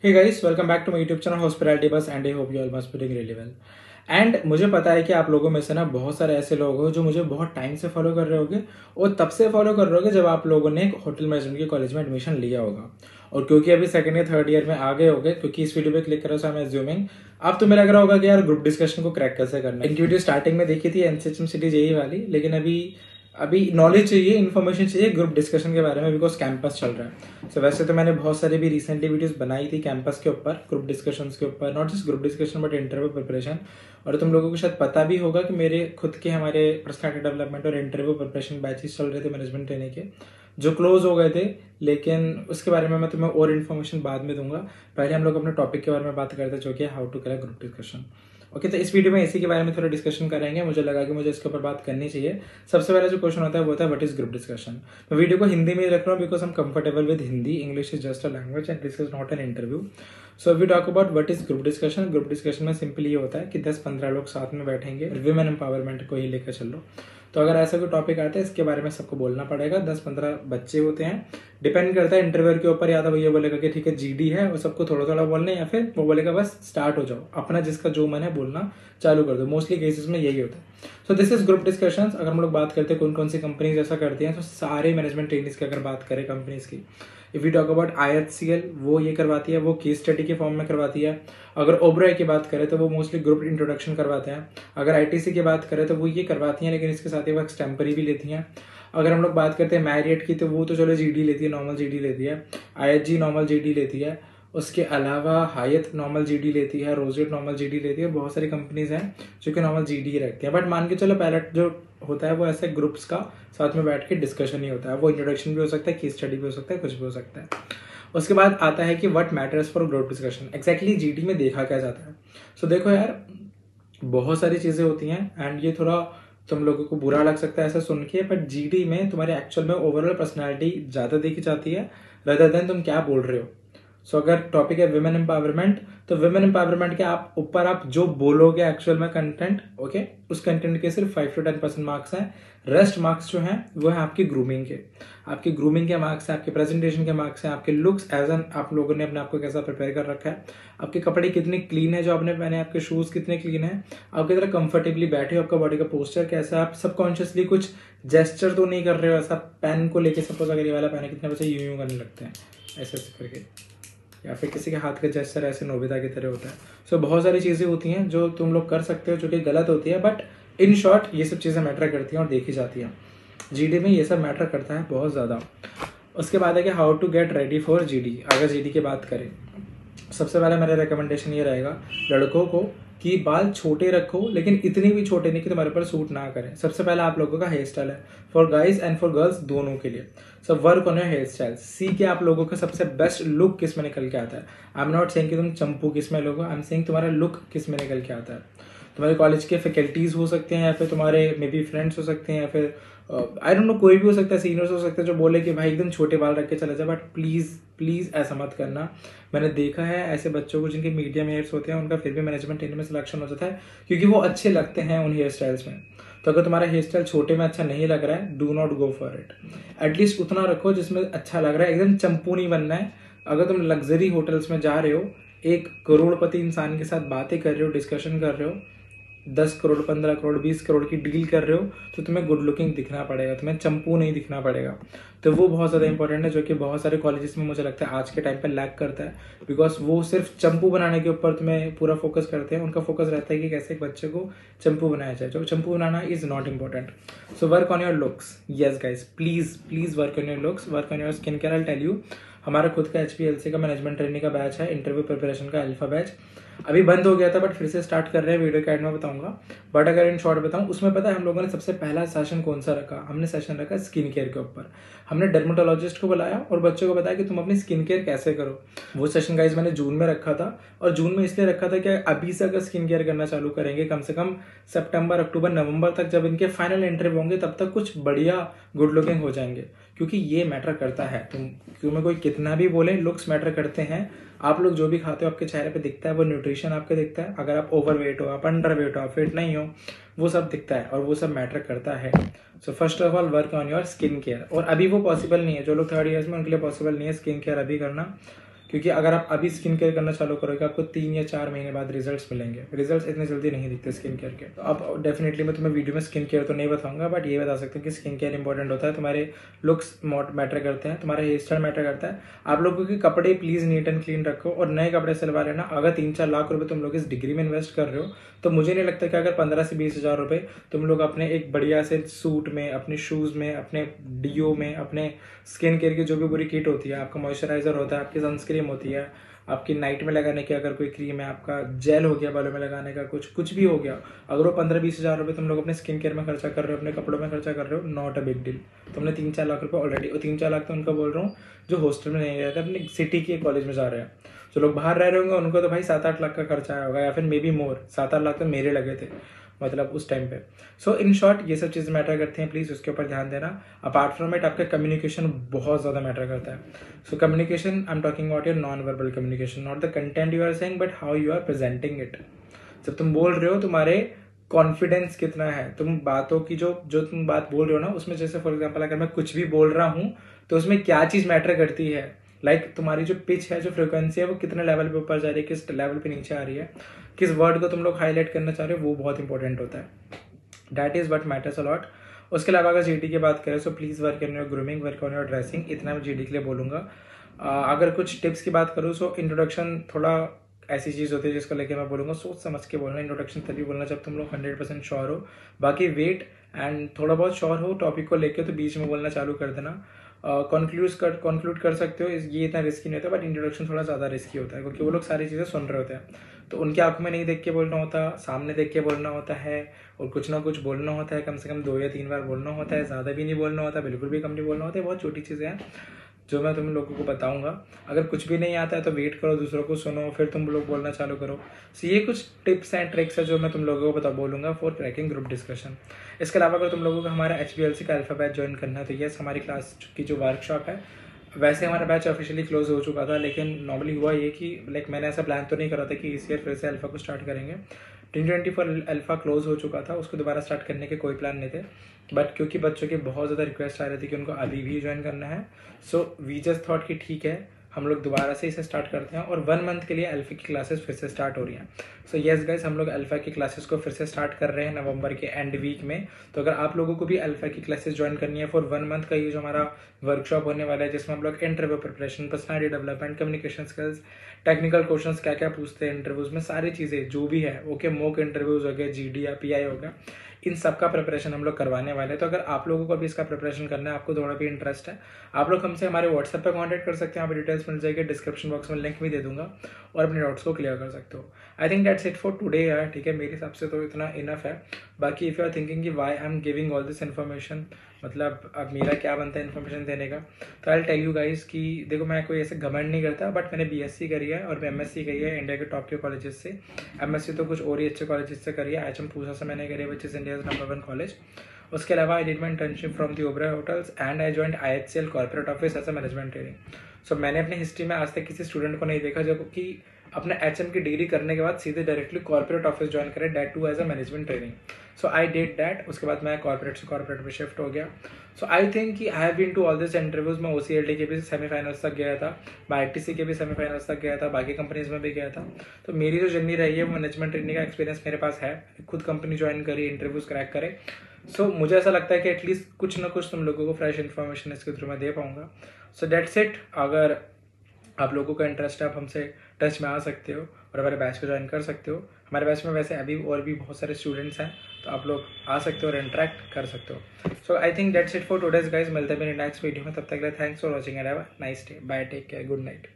Hey guys, welcome back to my YouTube channel hospitality bus and I hope you all must be doing really well. And मुझे पता है कि आप लोगों में से ना बहुत सारे ऐसे लोग हो जो मुझे बहुत टाइम से फॉलो कर रहे होगे और तब से फॉलो कर रहे होगे जब आप लोगों ने एक होटल मैनेजमेंट के कॉलेज में एडमिशन लिया होगा। और क्योंकि अभी सेकंड या थर्ड ईयर में आ गए होगे, क्योंकि इस वीडियो पे क्लिक करो, सो आई एम एज्यूमिंग अब तुम्हें लग रहा होगा कि यार ग्रुप डिस्कशन को क्रैक कैसे करना है। इनकी वीडियो स्टार्टिंग में देखी थी एनसीएचएम सिटी जेई वाली, लेकिन अभी अभी नॉलेज चाहिए, इन्फॉर्मेशन चाहिए ग्रुप डिस्कशन के बारे में, बिकॉज कैंपस चल रहा है। सो वैसे तो मैंने बहुत सारे भी रिसेंटली वीडियोस बनाई थी कैंपस के ऊपर, ग्रुप डिस्कशंस के ऊपर, not just group discussion but interview preparation. और तुम लोगों को शायद पता भी होगा कि मेरे खुद के हमारे पर्सनालिटी डेवलपमेंट और इंटरव्यू प्रिपरेशन बैचेस चल रहे थे मैनेजमेंट ट्रेनिंग के, जो क्लोज हो गए थे, लेकिन उसके बारे में मैं तुम्हें और इन्फॉर्मेशन बाद में दूंगा। पहले हम लोग अपने टॉपिक के बारे में बात करते हैं, जो कि how to crack group discussion. Okay, तो इस वीडियो में इसी के बारे में थोड़ा डिस्कशन करेंगे। मुझे लगा कि मुझे इसके ऊपर बात करनी चाहिए। सबसे पहला जो क्वेश्चन होता है वो होता है व्हाट इज ग्रुप डिस्कशन। मैं वीडियो को हिंदी में रख रहा हूँ because I am comfortable with Hindi. English is just a language and this is not an interview. So we talk about what is group discussion. Group discussion में simply ये होता है कि 10-15 लोग साथ में बैठेंगे, विमेन एम्पावरमेंट को ही लेकर चल लो। तो अगर ऐसा कोई टॉपिक आता है इसके बारे में सबको बोलना पड़ेगा। 10-15 बच्चे होते हैं, डिपेंड करता है इंटरव्यू के ऊपर। या तो भैया बोलेगा कि ठीक है जीडी है और सबको थोड़ा थोड़ा बोलना है, या फिर वो बोलेगा बस स्टार्ट हो जाओ, अपना जिसका जो मन है बोलना चालू कर दो। मोस्टली केसेस में यही होता है। So this is group discussions. अगर हम लोग बात करते हैं कौन कौन सी कंपनीज ऐसा करती हैं, तो सारे मैनेजमेंट ट्रेनिंग्स की अगर बात करें कंपनीज की, if you talk about IHCL, वो ये करवाती है, वो केस स्टडी के फॉर्म में करवाती है। अगर ओबरॉय की बात करें तो वो मोस्टली ग्रुप इंट्रोडक्शन करवाते हैं। अगर ITC की बात करें तो वो ये करवाती हैं, लेकिन इसके साथ ही वो एक्सटेम्परी भी लेती हैं। अगर हम लोग बात करते हैं मैरियट की, तो वो तो चलो GD लेती है, नॉर्मल GD लेती है। IHG नॉर्मल GD लेती है। उसके अलावा हायत नॉर्मल GD लेती है, रोजेट नॉर्मल GD लेती है। बहुत सारी कंपनीज हैं जो कि नॉर्मल GD रखती है। बट मान के चलो पहला जो होता है वो ऐसे ग्रुप्स का साथ में बैठ के डिस्कशन ही होता है। वो इंट्रोडक्शन भी हो सकता है, केस स्टडी भी हो सकता है, कुछ भी हो सकता है। उसके बाद आता है कि what matters for group discussion. Exactly GD में देखा क्या जाता है। सो देखो यार, बहुत सारी चीजें होती हैं एंड ये थोड़ा तुम लोगों को बुरा लग सकता है ऐसा सुन के, बट GD में तुम्हारे एक्चुअल में ओवरऑल पर्सनैलिटी ज्यादा देखी जाती है रदर देन तुम क्या बोल रहे हो। सो अगर टॉपिक है विमेन एम्पावरमेंट, तो विमेन एम्पावरमेंट के आप ऊपर आप जो बोलोगे एक्चुअल में कंटेंट, ओके, उस कंटेंट के सिर्फ 5 to 10% मार्क्स हैं। रेस्ट मार्क्स जो हैं वो है आपकी ग्रूमिंग के। आपकी ग्रूमिंग के मार्क्स हैं, आपके प्रेजेंटेशन के मार्क्स हैं, आपके लुक्स एज एन आप लोगों ने अपने आप को कैसा प्रिपेयर कर रखा है, आपके कपड़े कितने क्लीन है जो आपने पहने, आपके शूज कितने क्लीन है, आप कितना कंफर्टेबली बैठे हो, आपका बॉडी का पोस्चर कैसा है, आप सबकॉन्शियसली कुछ जेस्चर तो नहीं कर रहे हो ऐसा पेन को लेके। सपोज अगर ये वाला पेन है, कितने बच्चे यूं यूं करने लगते हैं ऐसे ऐसे करके, या फिर किसी के हाथ का जेस्चर ऐसे नोबिता की तरह होता है। सो बहुत सारी चीज़ें होती हैं जो तुम लोग कर सकते हो जो कि गलत होती है, बट इन शॉर्ट ये सब चीज़ें मैटर करती हैं और देखी जाती हैं। GD में ये सब मैटर करता है बहुत ज़्यादा। उसके बाद है कि how to get ready for GD। अगर GD की बात करें, सबसे पहले मेरा रिकमेंडेशन ये रहेगा लड़कों को कि बाल छोटे रखो, लेकिन इतने भी छोटे नहीं कि तुम्हारे ऊपर सूट ना करें। सबसे पहले आप लोगों का हेयर स्टाइल है, for guys and for girls दोनों के लिए। So work on your hairstyle. सी के आप लोगों का सबसे बेस्ट लुक किस में निकल के आता है। आई एम नॉट सेइंग कि तुम चंपू किस में लोगे, आई एम सेइंग तुम्हारा लुक किस में निकल के आता है। तुम्हारे कॉलेज के फैकल्टीज हो सकते हैं, या फिर तुम्हारे मे बी फ्रेंड्स हो सकते हैं, या फिर आई डोंट नो कोई भी हो सकता है, सीनियर्स हो सकते हैं जो बोले कि भाई एकदम छोटे बाल रख के चला जाए। बट प्लीज़ प्लीज़ ऐसा मत करना। मैंने देखा है ऐसे बच्चों को जिनके मीडियम हेयर्स होते हैं, उनका फिर भी मैनेजमेंट ट्रेनिंग में सिलेक्शन हो जाता है क्योंकि वो अच्छे लगते हैं उन हेयर स्टाइल्स में। तो अगर तुम्हारा हेयर स्टाइल छोटे में अच्छा नहीं लग रहा है, do not go for it. At least उतना रखो जिसमें अच्छा लग रहा है। एकदम चंपू नहीं बनना है। अगर तुम लग्जरी होटल्स में जा रहे हो, एक करोड़पति इंसान के साथ बातें कर रहे हो, डिस्कशन कर रहे हो, 10 करोड़ 15 करोड़ 20 करोड़ की डील कर रहे हो, तो तुम्हें गुड लुकिंग दिखना पड़ेगा, तुम्हें चंपू नहीं दिखना पड़ेगा। तो वो बहुत ज़्यादा इंपॉर्टेंट है, जो कि बहुत सारे कॉलेजेस में मुझे लगता है आज के टाइम पे लैक करता है। बिकॉज वो सिर्फ चंपू बनाने के ऊपर तुम्हें पूरा फोकस करते हैं। उनका फोकस रहता है कि कैसे एक बच्चे को चंपू बनाया जाए। जो चंपू बनाना is not important. So work on your looks. Yes guys, please please work on your looks, work on your skin care. I tell you, हमारा खुद का HPLC का मैनेजमेंट ट्रेनिंग का बैच है, इंटरव्यू प्रिपरेशन का अल्फा बैच। अभी बंद हो गया था बट फिर से स्टार्ट कर रहे हैं, वीडियो के एंड में बताऊंगा। बट अगर इन शॉर्ट बताऊं, उसमें पता है हम लोगों ने सबसे पहला सेशन कौन सा रखा? हमने सेशन रखा स्किन केयर के ऊपर। हमने डर्मेटोलॉजिस्ट को बुलाया और बच्चों को बताया कि तुम अपनी स्किन केयर कैसे करो। वो सेशन गाइज मैंने जून में रखा था, और जून में इसलिए रखा था कि अभी से अगर स्किन केयर करना चालू करेंगे, कम से कम सितंबर अक्टूबर नवंबर तक जब इनके फाइनल इंटरव्यू होंगे, तब तक कुछ बढ़िया गुड लुकिंग हो जाएंगे। क्योंकि ये मैटर करता है। तुम्हें कोई कितना भी बोले, लुक्स मैटर करते हैं। आप लोग जो भी खाते हो आपके चेहरे पे दिखता है, वो न्यूट्रिशन आपके दिखता है। अगर आप ओवरवेट हो, आप अंडरवेट हो, आप फिट नहीं हो, वो सब दिखता है और वो सब मैटर करता है। So first of all work on your skin care. और अभी वो पॉसिबल नहीं है, जो लोग 3rd ईयर्स में, उनके लिए पॉसिबल नहीं है स्किन केयर अभी करना। क्योंकि अगर आप अभी स्किन केयर करना चालू करोगे आपको 3 या 4 महीने बाद रिजल्ट्स मिलेंगे। रिजल्ट्स इतने जल्दी नहीं दिखते स्किन केयर के। तो अब डेफिनेटली मैं तुम्हें वीडियो में स्किन केयर तो नहीं बताऊंगा, बट ये बता सकता हूँ कि स्किन केयर इंपॉर्टेंट होता है, तुम्हारे लुक्स मैटर करते हैं, तुम्हारा हेयर स्टाइल मैटर करता है। आप लोगों के कपड़े प्लीज़ नीट एंड क्लीन रखो और नए कपड़े सिलवा लेना। अगर 3-4 लाख रुपए तुम लोग इस डिग्री में इन्वेस्ट कर रहे हो तो मुझे नहीं लगता कि अगर 15 से 20 हज़ार रुपये तुम लोग अपने एक बढ़िया से सूट में, अपने शूज़ में, अपने डीओ में, अपने स्किन केयर की जो भी पूरी किट होती है, आपका मॉइस्चराइजर होता है, आपकी सनस्क्रीन होती है, आपकी नाइट में लगाने की अगर कोई क्रीम है, आपका जेल हो गया बालों में लगाने का, कुछ भी हो गया, अगर वो 15-20 हज़ार रुपये तुम लोग अपने स्किन केयर में खर्चा कर रहे हो, अपने कपड़ों में खर्चा कर रहे हो, नॉट अ बिग डील। तुमने 3-4 लाख रुपये ऑलरेडी, और 3-4 लाख तो उनका बोल रहा हूँ जो हॉस्टल में नहीं रहते, अपनी सिटी के कॉलेज में जा रहे हैं। जो लोग बाहर रह रहे होंगे उनको तो भाई 7-8 लाख का खर्चा आया होगा, या फिर मे बी मोर। 7-8 लाख तो मेरे लगे थे मतलब उस टाइम पे। सो इन शॉर्ट ये सब चीज़ मैटर करती हैं, प्लीज़ उसके ऊपर ध्यान देना। अपार्ट फ्रॉम इट आपका कम्युनिकेशन बहुत ज़्यादा मैटर करता है। So communication, I am talking about your non verbal communication, not the content you are saying but how you are presenting it. जब तुम बोल रहे हो तुम्हारे कॉन्फिडेंस कितना है, तुम बातों की जो तुम बात बोल रहे हो ना उसमें, जैसे फॉर एग्जाम्पल अगर मैं कुछ भी बोल रहा हूँ तो उसमें क्या चीज़ मैटर करती है, लाइक तुम्हारी जो पिच है, जो फ्रिक्वेंसी है, वो कितने लेवल पे ऊपर जा रही है, किस लेवल पे नीचे आ रही है, किस वर्ड को तुम लोग हाईलाइट करना चाह रहे हो, वो बहुत इंपॉर्टेंट होता है। That is what matters a lot. उसके अलावा अगर जीडी की बात करें so please work on your grooming, work on your dressing, इतना मैं जीडी के लिए बोलूँगा। अगर कुछ टिप्स की बात करूँ सो इंट्रोडक्शन थोड़ा ऐसी चीज़ होती है जिसको लेके मैं बोलूँगा सोच समझ के बोलना। इंट्रोडक्शन तभी बोलना जब तुम लोग 100% श्योर हो। बाकी वेट एंड थोड़ा बहुत श्योर हो टॉपिक को लेके तो बीच में बोलना चालू कर देना। कंक्लूड कर सकते हो, ये इतना रिस्की नहीं होता, बट इंट्रोडक्शन थोड़ा ज़्यादा रिस्की होता है क्योंकि वो लोग सारी चीज़ें सुन रहे होते हैं, तो उनकी आंखों में नहीं देख के बोलना होता, सामने देख के बोलना होता है, और कुछ ना कुछ बोलना होता है, कम से कम 2 या 3 बार बोलना होता है, ज़्यादा भी नहीं बोलना होता, बिल्कुल भी कम नहीं बोलना होता है। बहुत छोटी चीज़ें हैं जो मैं तुम लोगों को बताऊंगा। अगर कुछ भी नहीं आता है तो वेट करो, दूसरों को सुनो, फिर तुम लोग बोलना चालू करो। सो ये कुछ टिप्स एंड ट्रिक्स है जो मैं तुम लोगों को बोलूँगा फॉर क्रैकिंग ग्रुप डिस्कशन। इसके अलावा अगर तुम लोगों को हमारा HBLC का अल्फा बैच ज्वाइन करना है तो यस, हमारी क्लास की जो वर्कशॉप है, वैसे हमारा बैच ऑफिशियली क्लोज हो चुका था, लेकिन नॉर्मली हुआ ये कि लाइक मैंने ऐसा प्लान तो नहीं करा था कि इस ईयर फिर से अल्फा को स्टार्ट करेंगे। 2024 अल्फा क्लोज हो चुका था, उसको दोबारा स्टार्ट करने के कोई प्लान नहीं थे, बट क्योंकि बच्चों की बहुत ज़्यादा रिक्वेस्ट आ रही थी कि उनको अभी भी ज्वाइन करना है, सो वी जस्ट थॉट कि ठीक है हम लोग दोबारा से इसे स्टार्ट करते हैं, और 1 मंथ के लिए अल्फा की क्लासेस फिर से स्टार्ट हो रही हैं। सो येस गाइस, हम लोग अल्फा की क्लासेस को फिर से स्टार्ट कर रहे हैं नवंबर के एंड वीक में। तो अगर आप लोगों को भी अल्फा की क्लासेस ज्वाइन करनी है फॉर 1 मंथ का ये जो हमारा वर्कशॉप होने वाला है, जिसमें हम लोग interview preparation, personality development, communication skills, technical questions क्या क्या पूछते हैं इंटरव्यूज में, सारी चीज़ें जो भी है, ओके, मॉक इंटरव्यूज हो गए, GD या PI हो गया, इन सब का प्रिपरेशन हम लोग करवाने वाले हैं। तो अगर आप लोगों को भी इसका प्रिपरेशन करना है, आपको थोड़ा भी इंटरेस्ट है, आप लोग हमसे हमारे व्हाट्सएप पे कांटेक्ट कर सकते हैं, यहाँ पे डिटेल्स मिल जाएगी, डिस्क्रिप्शन बॉक्स में लिंक भी दे दूंगा, और अपने डाउट्स को क्लियर कर सकते हो। आई think that's it for today यार, ठीक है, मेरे हिसाब से तो इतना इनफ है। बाकी इफ़ यू आर थिंकिंग कि why I am giving all this information, मतलब अब मेरा क्या बनता है इन्फॉर्मेशन देने का, तो आई टेल यू गाइस कि देखो मैं कोई ऐसे घमंड नहीं करता, बट मैंने BSc करी है और MSc करी है इंडिया के टॉप के कॉलेजेस से। MSc तो कुछ और ही अच्छे कॉलेजेस से करी है, HM पूसा से मैंने करी है, which is India's number 1 college. उसके अलावा I did my internship from the Oberoi hotels and I joined IHCL corporate office as a management training. So मैंने अपनी हिस्ट्री में आज तक किसी स्टूडेंट को नहीं देखा जो कि अपने HM की डिग्री करने के बाद सीधे डायरेक्टली कॉर्पोरेट ऑफिस ज्वाइन करे, that too as a management training. So I did that. उसके बाद मैं कॉर्पोरेट से कॉर्पोरेट में शिफ्ट हो गया। सो आई थिंक कि I have been to all this interviews. मैं OCLT के भी सेमीफाइनल्स तक गया था, मैं ITC के भी सेमीफाइनल्स तक गया था, बाकी कंपनीज में भी गया था। तो मेरी जो जर्नी रही है वो मैनेजमेंट ट्रेनिंग का एक्सपीरियंस मेरे पास है, खुद कंपनी ज्वाइन करी, इंटरव्यूज क्रैक करे। सो मुझे ऐसा लगता है कि एटलीस्ट कुछ ना कुछ तुम लोगों को फ्रेश इन्फॉर्मेशन इसके थ्रू मैं दे पाऊंगा। So that's it. अगर आप लोगों का इंटरेस्ट है आप हमसे टच में आ सकते हो और हमारे बैच को ज्वाइन कर सकते हो। हमारे बैच में वैसे अभी और भी बहुत सारे स्टूडेंट्स हैं, तो आप लोग आ सकते हो और इंटरेक्ट कर सकते हो। So I think that's it for today's guys. मिलते हैं मेरे नेक्स्ट वीडियो में, तब तक के लिए thanks for watching and have a nice day. Bye, take care, good night.